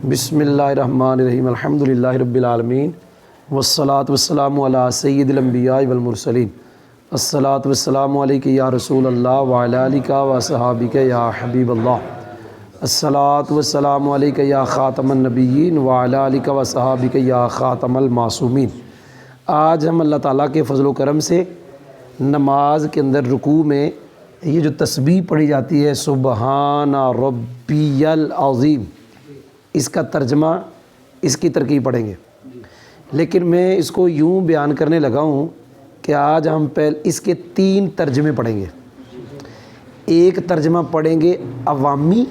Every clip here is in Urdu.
بسم اللہ الرحمن الرحیم الحمدللہ رب العالمین والصلاة والسلام علی سید الانبیاء والمرسلین الصلاة والسلام علیک یا رسول اللہ وعلی آلک و صحابک یا حبیب اللہ الصلاة والسلام علیک یا خاتم النبیین وعلی آلک و صحابک یا خاتم المعصومین۔ آج ہم اللہ تعالیٰ کے فضل و کرم سے نماز کے اندر رکوع میں یہ جو تسبیح پڑھی جاتی ہے سبحان ربی العظیم، اس کا ترجمہ، اس کی ترکیب پڑھیں گے، لیکن میں اس کو یوں بیان کرنے لگا ہوں کہ آج ہم اس کے 3 ترجمے پڑھیں گے۔ ایک ترجمہ پڑھیں گے عوامی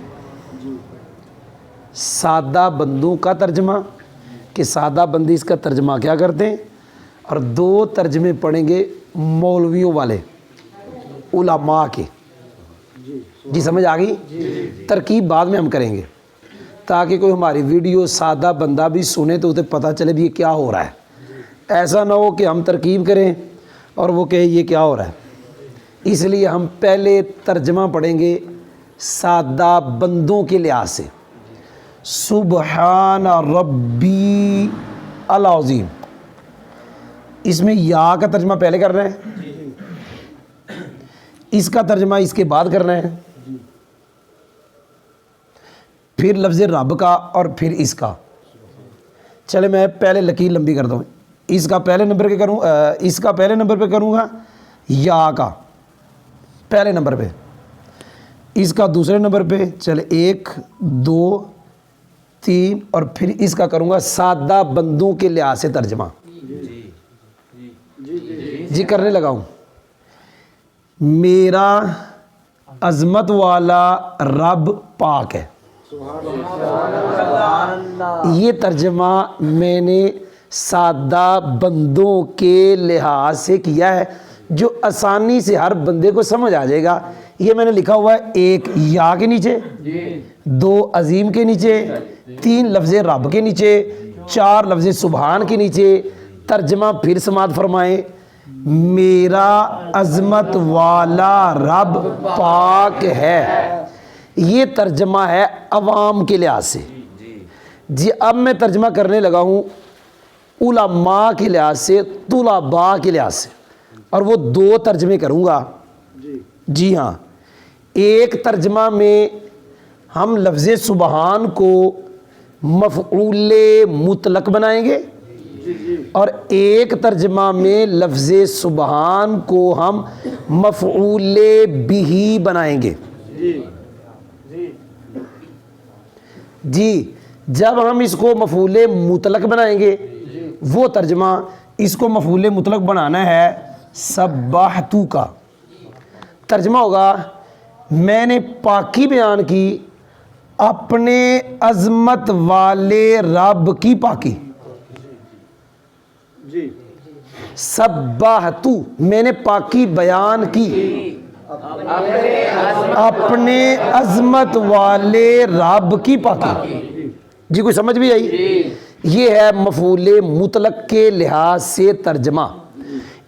سادہ بندوں کا ترجمہ کہ سادہ بندی اس کا ترجمہ کیا کرتے ہیں، اور 2 ترجمے پڑھیں گے مولویوں والے، علماء کے۔ جی سمجھ آ گئی؟ ترکیب بعد میں ہم کریں گے تاکہ کوئی ہماری ویڈیو سادہ بندہ بھی سنے تو اسے پتہ چلے بھی یہ کیا ہو رہا ہے۔ ایسا نہ ہو کہ ہم ترکیب کریں اور وہ کہے یہ کیا ہو رہا ہے۔ اس لیے ہم پہلے ترجمہ پڑھیں گے سادہ بندوں کے لحاظ سے، سبحان ربی العظیم۔ اس میں یا کا ترجمہ پہلے کرنا ہے، اس کا ترجمہ اس کے بعد کرنا ہے، پھر لفظ رب کا اور پھر اس کا۔ چلے میں پہلے لکیر لمبی کر دوں، اس کا پہلے نمبر پہ کروں، اس کا پہلے نمبر پہ کروں گا، یا کا پہلے نمبر پہ، اس کا دوسرے نمبر پہ۔ چلے 1 2 3 اور پھر اس کا کروں گا سادہ بندوں کے لحاظ سے ترجمہ۔ جی کرنے لگا ہوں۔ میرا عظمت والا رب پاک ہے۔ یہ ترجمہ میں نے سادہ بندوں کے لحاظ سے کیا ہے جو آسانی سے ہر بندے کو سمجھ آ جائے گا۔ یہ میں نے لکھا ہوا ہے 1 یا کے نیچے، 2 عظیم کے نیچے، 3 لفظ رب کے نیچے، 4 لفظ سبحان کے نیچے۔ ترجمہ پھر سماعت فرمائیں، میرا عظمت والا رب پاک ہے۔ یہ ترجمہ ہے عوام کے لحاظ سے۔ جی اب میں ترجمہ کرنے لگا ہوں علماء کے لحاظ سے، طلباء کے لحاظ سے، اور وہ 2 ترجمے کروں گا۔ جی ہاں، ایک ترجمہ میں ہم لفظ سبحان کو مفعول مطلق بنائیں گے، اور ایک ترجمہ میں لفظ سبحان کو ہم مفعول بہ بنائیں گے۔ جی جب ہم اس کو مفعول مطلق بنائیں گے، وہ ترجمہ اس کو مفعول مطلق بنانا ہے سبحتو کا۔ ترجمہ ہوگا میں نے پاکی بیان کی اپنے عظمت والے رب کی پاکی۔ سبحتو میں نے پاکی بیان کی اپنے عظمت والے رب کی پاکی۔ جی کوئی سمجھ بھی آئی؟ یہ ہے مفعول مطلق کے لحاظ سے ترجمہ۔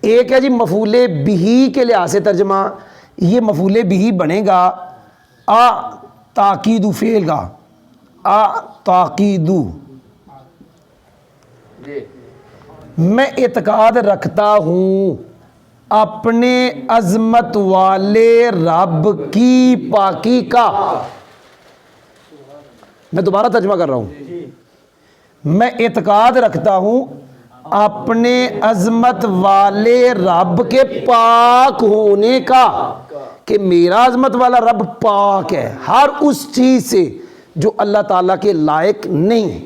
ایک ہے جی مفعول بہ کے لحاظ سے ترجمہ۔ یہ مفعول بہ بنے گا تاکید فعل کا، تاکید۔ میں اعتقاد رکھتا ہوں اپنے عظمت والے رب کی پاکی کا۔ میں دوبارہ ترجمہ کر رہا ہوں، میں اعتقاد رکھتا ہوں اپنے عظمت والے رب کے پاک ہونے کا، کہ میرا عظمت والا رب پاک ہے ہر اس چیز سے جو اللہ تعالیٰ کے لائق نہیں ہے۔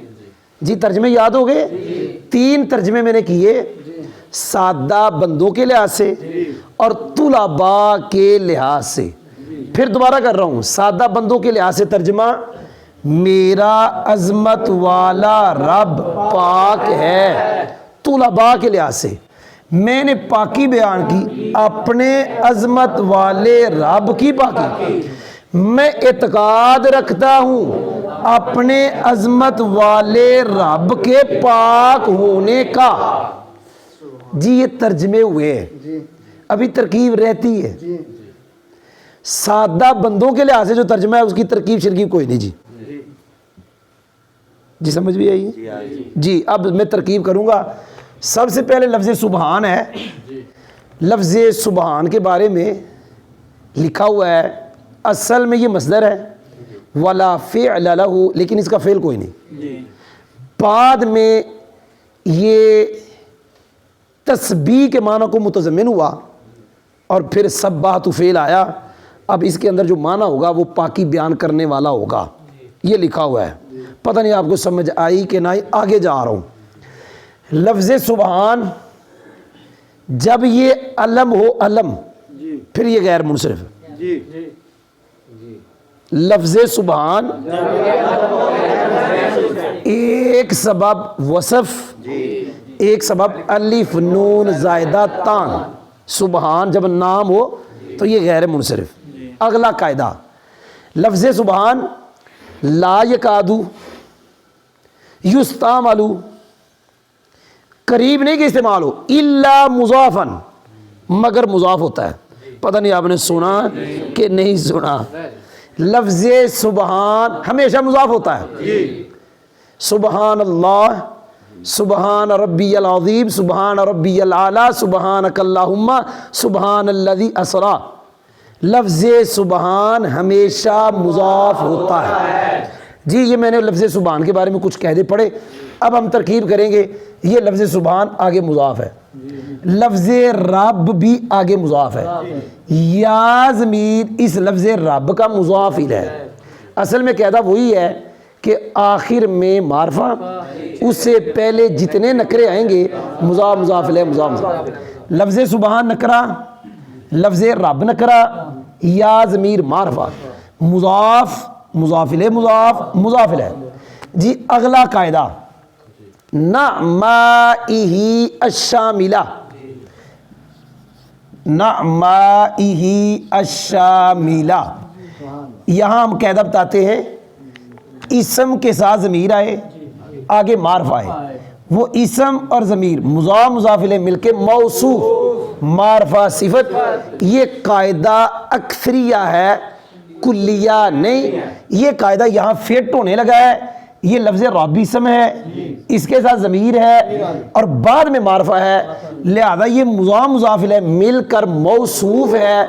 جی ترجمے یاد ہو گئے؟ 3 ترجمے میں نے کیے، سادہ بندوں کے لحاظ سے اور طلباء کے لحاظ سے۔ پھر دوبارہ کر رہا ہوں، سادہ بندوں کے لحاظ سے ترجمہ میرا عظمت والا رب پاک ہے۔ طلباء کے لحاظ سے میں نے پاکی بیان کی اپنے عظمت والے رب کی پاکی۔ میں اعتقاد رکھتا ہوں اپنے عظمت والے رب کے پاک ہونے کا۔ جی یہ ترجمے ہوئے ہیں، ابھی ترکیب رہتی ہے۔ سادہ بندوں کے لحاظ سے جو ترجمہ ہے اس کی ترکیب شرکیب کوئی نہیں۔ جی جی سمجھ بھی آئی؟ جی اب میں ترکیب کروں گا. سب سے پہلے لفظ سبحان ہے. لفظ سبحان کے بارے میں لکھا ہوا ہے اصل میں یہ مصدر ہے ولا فعل لہ، لیکن اس کا فعل کوئی نہیں. بعد میں یہ تسبیح کے معنی کو متضمن ہوا اور پھر سبحت فعل آیا. اب اس کے اندر جو معنی ہوگا وہ پاکی بیان کرنے والا ہوگا. یہ لکھا ہوا ہے. پتہ نہیں آپ کو سمجھ آئی کہ نہیں. آگے جا رہا ہوں. لفظ سبحان جب یہ علم ہو، علم پھر یہ غیر منصرف. لفظ سبحان ایک سبب وصف، ایک سبب الف نون زائدہ تان. سبحان جب نام ہو تو یہ غیر منصرف. اگلا قاعدہ لفظ سبحان لا یکادو یستعمل، قریب نہیں کہ استعمال ہو، الا مضافن، مگر مضاف ہوتا ہے. پتہ نہیں آپ نے سنا کہ نہیں سنا. لفظ سبحان ہمیشہ مضاف ہوتا ہے. سبحان اللہ، سبحان ربی العظیم، سبحان ربی الاعلی، سبحانک اللہم، سبحان الذی اسری. لفظ سبحان ہمیشہ مضاف ہوتا ہے. جی یہ میں نے لفظ سبحان کے بارے میں کچھ قاعدے پڑھے. اب ہم ترکیب کریں گے. یہ لفظ سبحان آگے مضاف ہے. لفظ رب بھی آگے مضاف ہے. یا ضمیر اس لفظ رب کا مضاف الیہ ہے. اصل میں قاعدہ وہی ہے کہ آخر میں معرفہ، اس سے پہلے جتنے نکرے آئیں گے مضاف مضاف الیہ مضاف مضاف. لفظ سبحان نکرہ، لفظ رب نکرہ، یا ضمیر معرفہ، مضاف مضاف الیہ مضاف مضاف الیہ. جی اگلا قاعدہ نعمائہ الشاملہ. نعمائہ الشاملہ، یہاں ہم قاعدہ بتاتے ہیں اسم کے ساتھ ضمیر آئے، آگے معرفہ آئے، وہ اسم اور ضمیر مضاف مضاف الیہ مل کے موصوف، معرفہ صفت. یہ قاعدہ اکثریہ ہے، کلیہ نہیں. یہ قاعدہ یہاں فٹ ہونے لگا ہے. یہ لفظ رب اسم ہے، اس کے ساتھ ضمیر ہے اور بعد میں معرفہ ہے، لہذا یہ مضاف مضاف الیہ مل کر موصوف ہے.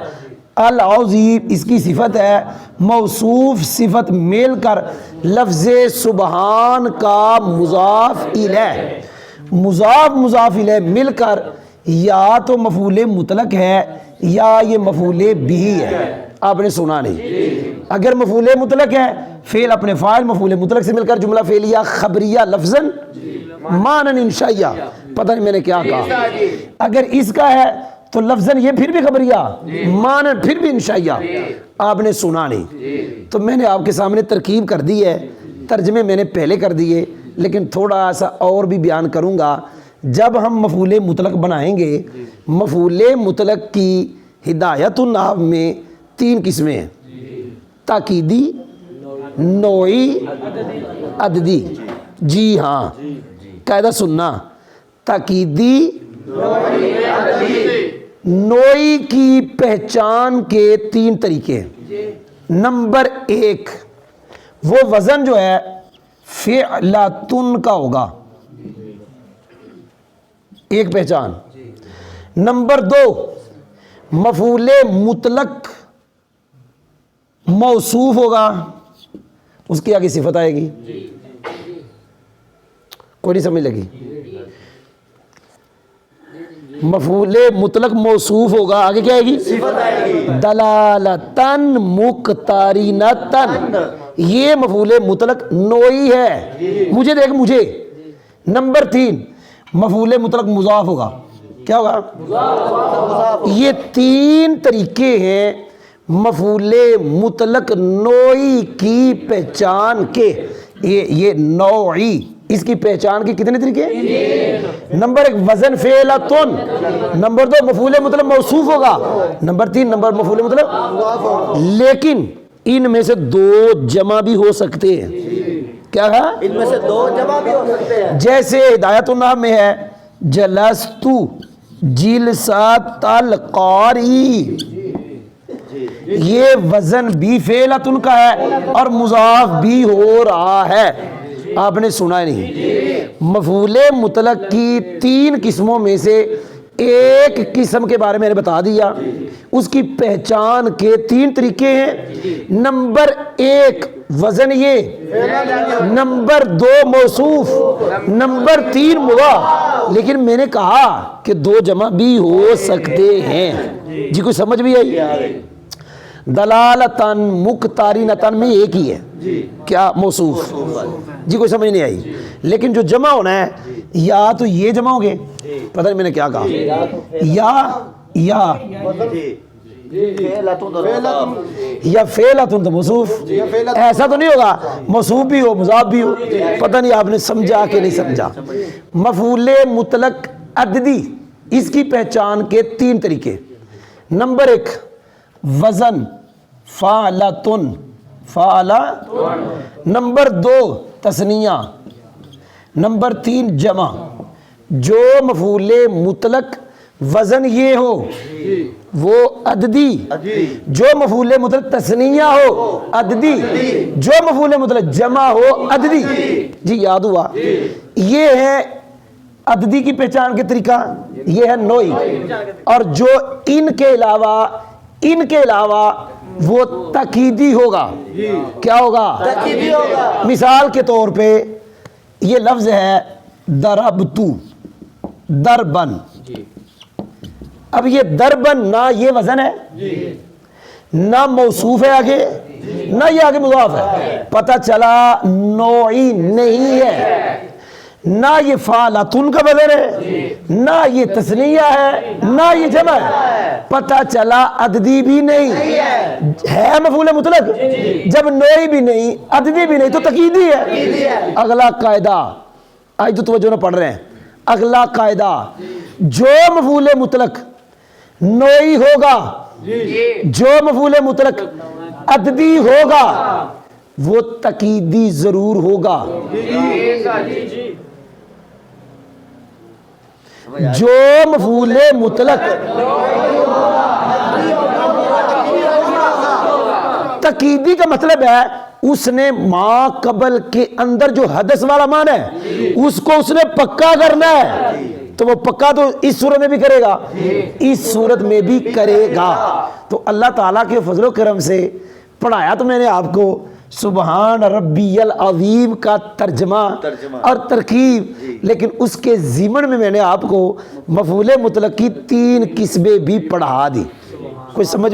العظیم اس کی صفت ہے، موصوف صفت مل کر لفظ سبحان کا مضاف الیہ، مضاف مضاف الیہ مل کر یا تو مفعول مطلق ہے یا یہ مفعول بہ ہے. آپ نے سنا نہیں. اگر مفعول مطلق ہے فعل اپنے فاعل مفعول مطلق سے مل کر جملہ فعلیہ خبریہ لفظاً معنی انشائیہ. پتہ نہیں میں نے کیا کہا. اگر اس کا ہے تو لفظاً یہ پھر بھی خبریہ، معنی پھر بھی انشائیہ. آپ نے سنا نہیں. تو میں نے آپ کے سامنے ترکیب کر دی ہے. ترجمے میں نے پہلے کر دیے لیکن تھوڑا سا اور بھی بیان کروں گا. جب ہم مفعول مطلق بنائیں گے، مفعول مطلق کی ہدایت النحو میں 3 قسمیں ہیں: تاکیدی، نوعی، عددی. جی ہاں قاعدہ سننا. تاکیدی، نوعی کی پہچان کے 3 طریقے. نمبر 1 وہ وزن جو ہے فعلاتن کا ہوگا، ایک پہچان. نمبر 2 مفعول مطلق موصوف ہوگا، اس کی آگے صفت آئے گی. کوئی نہیں سمجھ لگی؟ مفعول مطلق موصوف ہوگا، آگے کیا آئے گی؟ صفت آئے گی. دلالتن مقترنتن، یہ مفعول مطلق نوعی ہے. مجھے دیکھ مجھے. نمبر 3 مفعول مطلق مضاف ہوگا. کیا ہوگا؟ یہ 3 طریقے ہیں مفعول مطلق نوعی کی پہچان کے. یہ نوعی اس کی پہچان کے کتنے طریقے؟ نمبر 1 وزن فعلاتن، نمبر 2 مفعول مطلق موصوف ہوگا، نمبر 3 نمبر مفعول مطلق. لیکن ان میں سے 2 جمع بھی ہو سکتے ہیں. کیا ہے؟ ان میں سے 2 جمع بھی ہو سکتے ہیں. جیسے ہدایت النحو میں ہے جلستو جلسات القاری، یہ وزن بھی فعلاتن کا ہے اور مضاف بھی ہو رہا ہے. آپ نے سنا ہی نہیں. مفعول مطلق کی 3 قسموں میں سے ایک قسم کے بارے میں نے بتا دیا. اس کی پہچان کے 3 طریقے ہیں. نمبر 1 وزن یہ، نمبر 2 موصوف، نمبر 3 مضاف. لیکن میں نے کہا کہ 2 جمع بھی ہو سکتے ہیں. جی کوئی سمجھ بھی آئی؟ دلالتاً مقترنتاً میں ایک ہی ہے. کیا؟ موصوف. جی کوئی سمجھ نہیں آئی؟ لیکن جو جمع ہونا ہے یا تو یہ جمع ہو گئے، پتہ نہیں میں نے کیا کہا، یا فعلتن تو موصوف. ایسا تو نہیں ہوگا موصوف بھی ہو مضاف بھی ہو. پتہ نہیں آپ نے سمجھا کہ نہیں سمجھا. مفعول مطلق عددی، اس کی پہچان کے 3 طریقے. نمبر 1 وزن فعلتن، فعلا. نمبر 2 تثنیہ. نمبر 3 جمع. جو مفعول مطلق وزن یہ ہو وہ عددی، جو مفعول مطلق تثنیہ ہو عددی، جو مفعول مطلق جمع ہو عددی. جی یاد ہوا؟ یہ ہے عددی کی پہچان کے طریقہ، یہ ہے نوعی. اور جو ان کے علاوہ وہ تاکیدی ہوگا. کیا ہوگا؟ تاکیدی ہوگا. مثال کے طور پہ یہ لفظ ہے ضربت ضربن. اب یہ ضربن نہ یہ وزن ہے، نہ موصوف ہے آگے، نہ یہ آگے مضاف ہے. پتہ چلا نوعی نہیں ہے. نہ یہ فعلتن کا وزن ہے، نہ یہ تثنیہ ہے، نہ یہ جمع ہے. پتہ چلا عددی بھی نہیں ہے. مفعول مطلق جب نوعی بھی نہیں عددی بھی نہیں تو تاکیدی ہے. اگلا قاعدہ آج تو توجہ نہ پڑھ رہے ہیں. اگلا قاعدہ، جو مفعول مطلق نوعی ہوگا، جو مفعول مطلق عددی ہوگا وہ تاکیدی ضرور ہوگا. جو مفعول مطلق تاکیدی کا مطلب ہے اس نے ما قبل کے اندر جو حدث والا مان ہے اس کو اس نے پکا کرنا ہے. تو وہ پکا تو اس صورت میں بھی کرے گا، اس صورت میں بھی کرے گا. تو اللہ تعالیٰ کے فضل و کرم سے پڑھایا تو میں نے آپ کو سبحان ربی العظیم کا ترجمہ اور ترکیب، لیکن اس کے ضمن میں نے آپ کو مفعول مطلق کی 3 قسمیں بھی پڑھا دی. کوئی سمجھ